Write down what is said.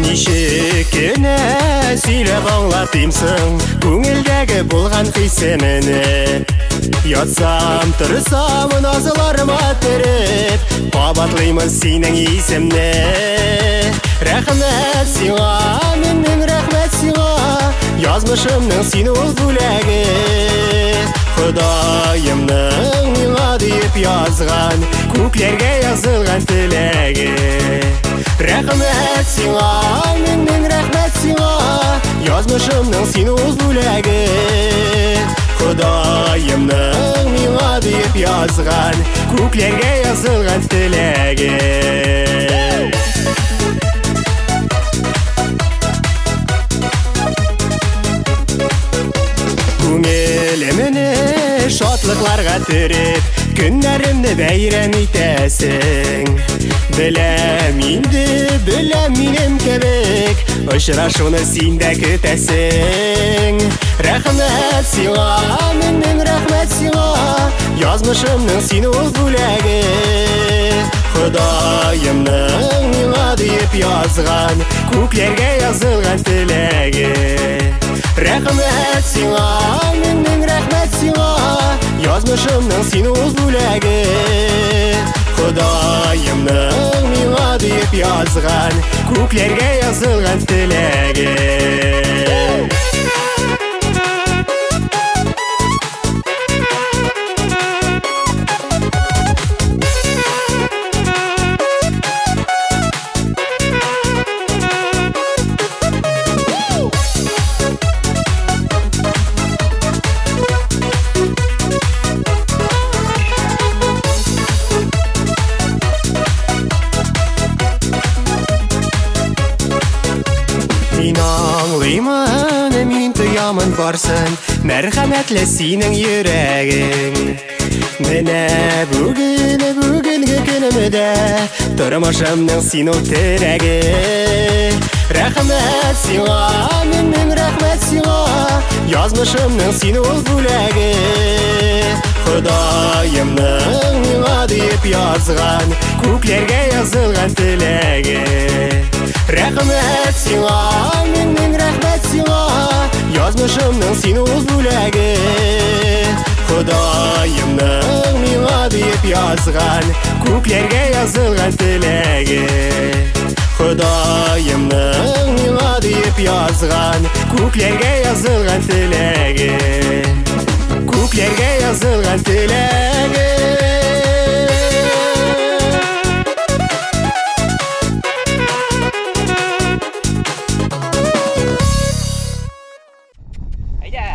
Ничек кенә сөйләп аңлатыймсың күңелдәге булган хисемне. Ятсам, торсам, назларыма төреп, кабатлыймын синең исемне. Рәхмәт сиңа, миннең рәхмәт сиңа, язмышымның син ул бүләге. Ходаемның миңа дип язган, күкләргә язылган теләге. Рәхмәт сиңа, миннең рәхмәт сиңа, язмышымның син ул бүләге. Ходаемның миңа дип язган, күкләргә язылган теләге. Күңелемне шатлыкларга төреп, көннәремне бәйрәм итәсең. Беләм инде, беләм минем кебек, очрашуны син дә көтәсең. Рәхмәт сиңа, миннең рәхмәт сиңа, язмышымның син ул бүләге. Ходаемның миңа дип язган, күкләргә язылган теләге. Рәхмәт сиңа, миннең рәхмәт сиңа, язмышымның син ул бүләге. Ходаемның миңа дип язган, күкләргә язылган теләге. Мин аңлыймын, мин тоямын барсын, мәрхәмәтле синең йөрәгең. Менә бүгенге көнемдә тормышымның син ул терәге. Рәхмәт сиңа, миннең рәхмәт сиңа, язмышымның син ул бүләге. Ходаемның миңа дип язган, күкләргә язылган теләге. Рәхмәт сиңа, миннең рәхмәт сиңа, язмышымның син ул бүләге. Ходаемның миңа дип язган, күкләргә язылган теләге. Ходаемның миңа дип язган, күкләргә язылган теләге. Күкләргә язылган теләге. Әйдә!